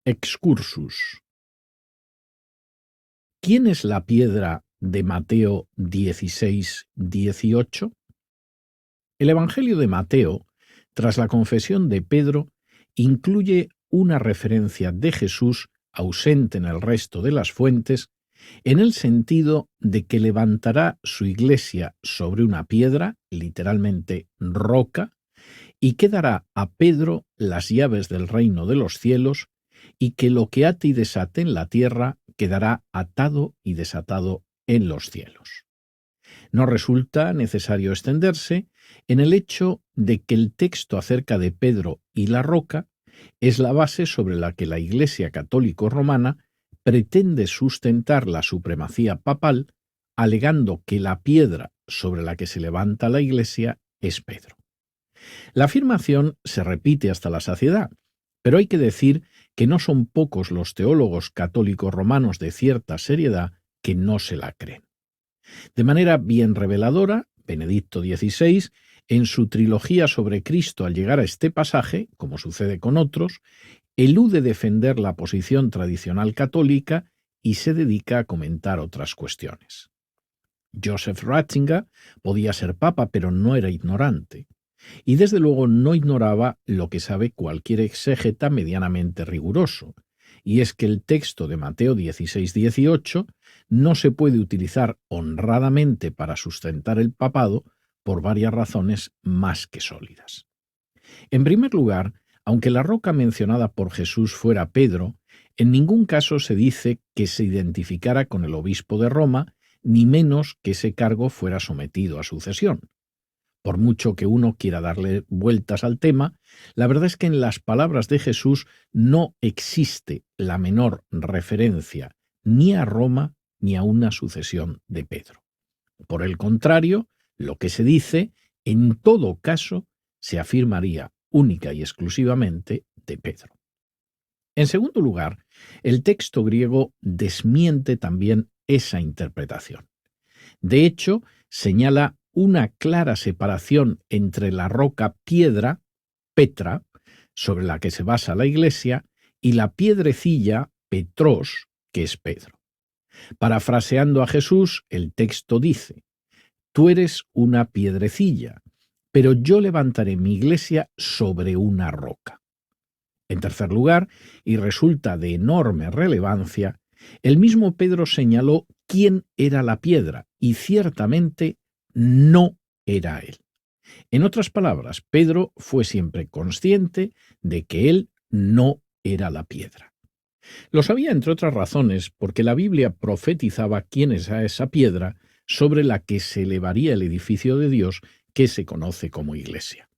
Excursus. ¿Quién es la piedra de Mateo 16-18? El Evangelio de Mateo, tras la confesión de Pedro, incluye una referencia de Jesús ausente en el resto de las fuentes, en el sentido de que levantará su iglesia sobre una piedra, literalmente roca, y que dará a Pedro las llaves del reino de los cielos, y que lo que ate y desate en la tierra quedará atado y desatado en los cielos. No resulta necesario extenderse en el hecho de que el texto acerca de Pedro y la roca es la base sobre la que la Iglesia católico romana pretende sustentar la supremacía papal, alegando que la piedra sobre la que se levanta la Iglesia es Pedro. La afirmación se repite hasta la saciedad, pero hay que decir que no son pocos los teólogos católicos romanos de cierta seriedad que no se la creen. De manera bien reveladora, Benedicto XVI, en su trilogía sobre Cristo al llegar a este pasaje, como sucede con otros, elude defender la posición tradicional católica y se dedica a comentar otras cuestiones. Joseph Ratzinger podía ser papa, pero no era ignorante. Y desde luego no ignoraba lo que sabe cualquier exégeta medianamente riguroso, y es que el texto de Mateo 16-18 no se puede utilizar honradamente para sustentar el papado por varias razones más que sólidas. En primer lugar, aunque la roca mencionada por Jesús fuera Pedro, en ningún caso se dice que se identificara con el obispo de Roma, ni menos que ese cargo fuera sometido a sucesión. Por mucho que uno quiera darle vueltas al tema, la verdad es que en las palabras de Jesús no existe la menor referencia ni a Roma ni a una sucesión de Pedro. Por el contrario, lo que se dice, en todo caso, se afirmaría única y exclusivamente de Pedro. En segundo lugar, el texto griego desmiente también esa interpretación. De hecho, señala una clara separación entre la roca piedra, Petra, sobre la que se basa la Iglesia, y la piedrecilla, Petros, que es Pedro. Parafraseando a Jesús, el texto dice: «Tú eres una piedrecilla, pero yo levantaré mi iglesia sobre una roca». En tercer lugar, y resulta de enorme relevancia, el mismo Pedro señaló quién era la piedra, y ciertamente no era él. En otras palabras, Pedro fue siempre consciente de que él no era la piedra. Lo sabía, entre otras razones, porque la Biblia profetizaba quién era esa piedra sobre la que se elevaría el edificio de Dios que se conoce como Iglesia.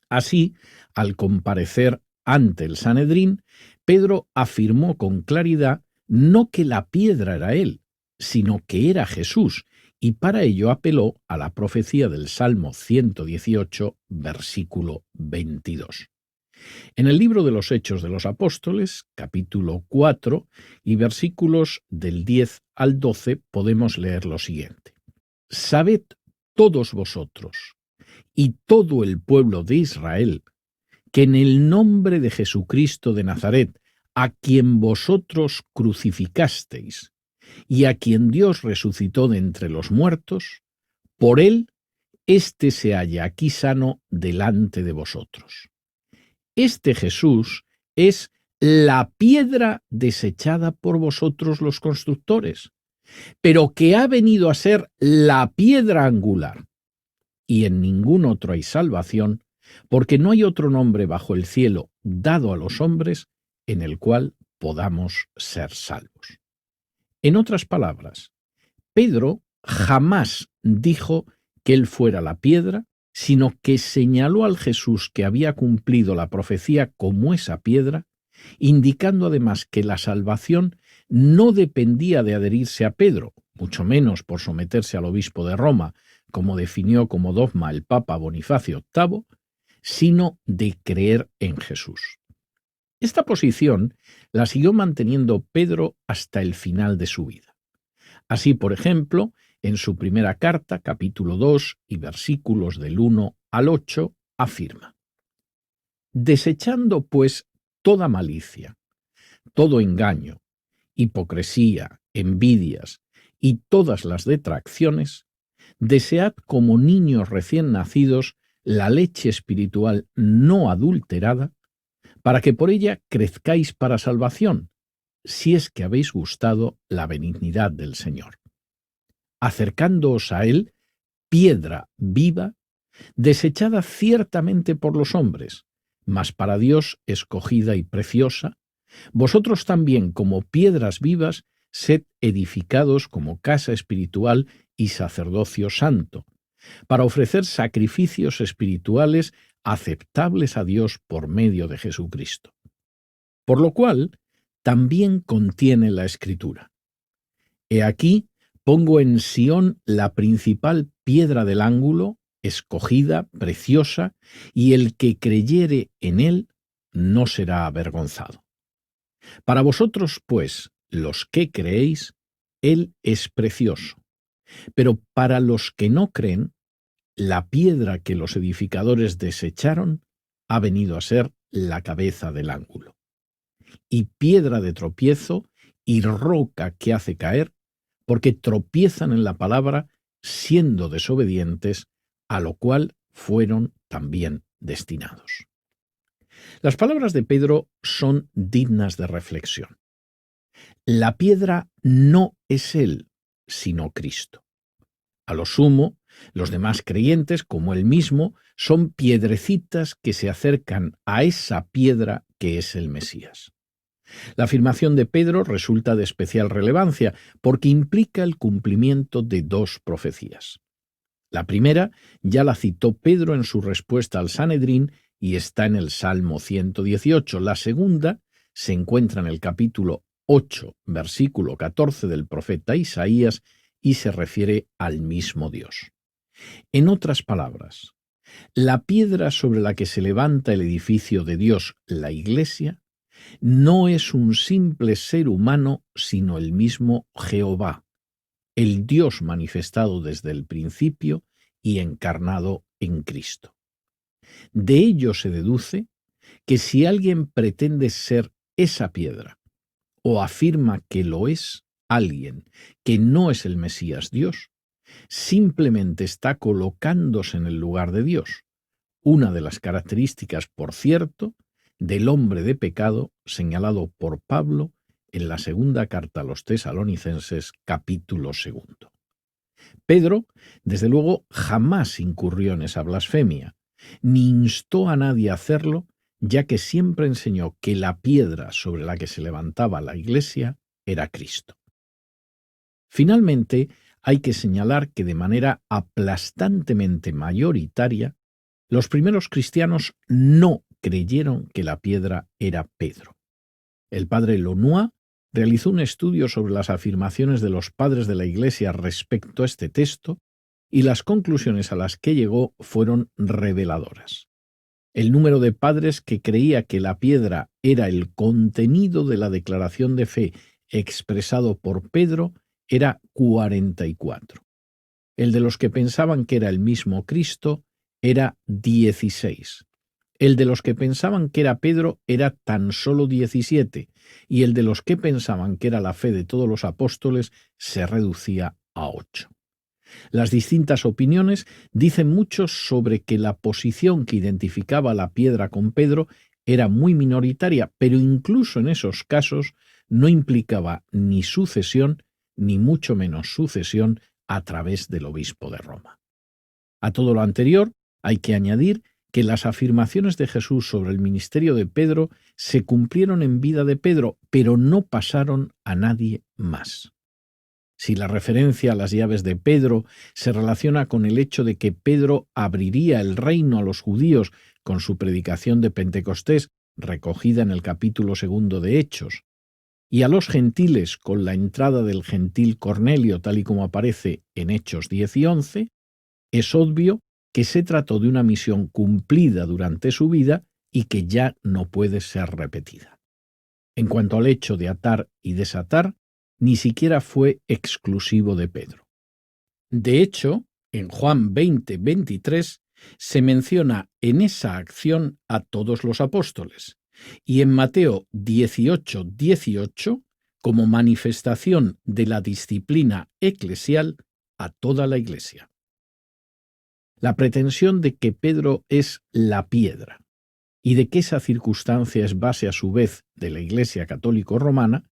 Así, al comparecer ante el Sanedrín, Pedro afirmó con claridad no que la piedra era él, sino que era Jesús, y para ello apeló a la profecía del Salmo 118, versículo 22. En el libro de los Hechos de los Apóstoles, capítulo 4, y versículos del 10 al 12, podemos leer lo siguiente: «Sabed todos vosotros, y todo el pueblo de Israel, que en el nombre de Jesucristo de Nazaret, a quien vosotros crucificasteis, y a quien Dios resucitó de entre los muertos, por él éste se halla aquí sano delante de vosotros. Este Jesús es la piedra desechada por vosotros los constructores, pero que ha venido a ser la piedra angular. Y en ningún otro hay salvación, porque no hay otro nombre bajo el cielo dado a los hombres en el cual podamos ser salvos». En otras palabras, Pedro jamás dijo que él fuera la piedra, sino que señaló al Jesús que había cumplido la profecía como esa piedra, indicando además que la salvación no dependía de adherirse a Pedro, mucho menos por someterse al obispo de Roma, como definió como dogma el Papa Bonifacio VIII, sino de creer en Jesús. Esta posición la siguió manteniendo Pedro hasta el final de su vida. Así, por ejemplo, en su primera carta, capítulo 2 y versículos del 1 al 8, afirma: «Desechando, pues, toda malicia, todo engaño, hipocresía, envidias y todas las detracciones, desead como niños recién nacidos la leche espiritual no adulterada, para que por ella crezcáis para salvación, si es que habéis gustado la benignidad del Señor. Acercándoos a Él, piedra viva, desechada ciertamente por los hombres, mas para Dios escogida y preciosa, vosotros también, como piedras vivas, sed edificados como casa espiritual y sacerdocio santo, para ofrecer sacrificios espirituales aceptables a Dios por medio de Jesucristo. Por lo cual, también contiene la Escritura: He aquí, pongo en Sión la principal piedra del ángulo, escogida, preciosa, y el que creyere en él no será avergonzado. Para vosotros, pues, los que creéis, él es precioso. Pero para los que no creen, la piedra que los edificadores desecharon ha venido a ser la cabeza del ángulo, y piedra de tropiezo y roca que hace caer, porque tropiezan en la palabra, siendo desobedientes, a lo cual fueron también destinados. Las palabras de Pedro son dignas de reflexión. La piedra no es él, sino Cristo. A lo sumo, los demás creyentes, como él mismo, son piedrecitas que se acercan a esa piedra que es el Mesías. La afirmación de Pedro resulta de especial relevancia porque implica el cumplimiento de dos profecías. La primera ya la citó Pedro en su respuesta al Sanedrín y está en el Salmo 118. La segunda se encuentra en el capítulo 8, versículo 14 del profeta Isaías y se refiere al mismo Dios. En otras palabras, la piedra sobre la que se levanta el edificio de Dios, la Iglesia, no es un simple ser humano, sino el mismo Jehová, el Dios manifestado desde el principio y encarnado en Cristo. De ello se deduce que si alguien pretende ser esa piedra o afirma que lo es alguien que no es el Mesías Dios, simplemente está colocándose en el lugar de Dios, una de las características, por cierto, del hombre de pecado señalado por Pablo en la segunda carta a los Tesalonicenses, capítulo 2. Pedro, desde luego, jamás incurrió en esa blasfemia, ni instó a nadie a hacerlo, ya que siempre enseñó que la piedra sobre la que se levantaba la Iglesia era Cristo. Finalmente, hay que señalar que de manera aplastantemente mayoritaria, los primeros cristianos no creyeron que la piedra era Pedro. El padre Launois realizó un estudio sobre las afirmaciones de los padres de la Iglesia respecto a este texto y las conclusiones a las que llegó fueron reveladoras. El número de padres que creía que la piedra era el contenido de la declaración de fe expresado por Pedro era 44. El de los que pensaban que era el mismo Cristo era 16. El de los que pensaban que era Pedro era tan solo 17, y el de los que pensaban que era la fe de todos los apóstoles se reducía a 8. Las distintas opiniones dicen mucho sobre que la posición que identificaba la piedra con Pedro era muy minoritaria, pero incluso en esos casos no implicaba ni sucesión, ni mucho menos sucesión a través del obispo de Roma. A todo lo anterior hay que añadir que las afirmaciones de Jesús sobre el ministerio de Pedro se cumplieron en vida de Pedro, pero no pasaron a nadie más. Si la referencia a las llaves de Pedro se relaciona con el hecho de que Pedro abriría el reino a los judíos con su predicación de Pentecostés, recogida en el capítulo 2 de Hechos, y a los gentiles con la entrada del gentil Cornelio, tal y como aparece en Hechos 10 y 11, es obvio que se trató de una misión cumplida durante su vida y que ya no puede ser repetida. En cuanto al hecho de atar y desatar, ni siquiera fue exclusivo de Pedro. De hecho, en Juan 20:23 se menciona en esa acción a todos los apóstoles, y en Mateo 18:18 como manifestación de la disciplina eclesial a toda la Iglesia. La pretensión de que Pedro es la piedra y de que esa circunstancia es base a su vez de la Iglesia católico romana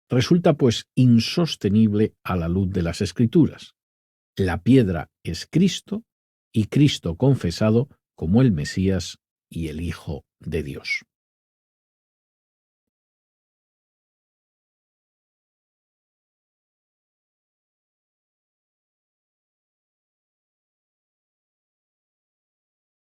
resulta pues insostenible a la luz de las Escrituras. La piedra es Cristo y Cristo confesado como el Mesías y el Hijo de Dios.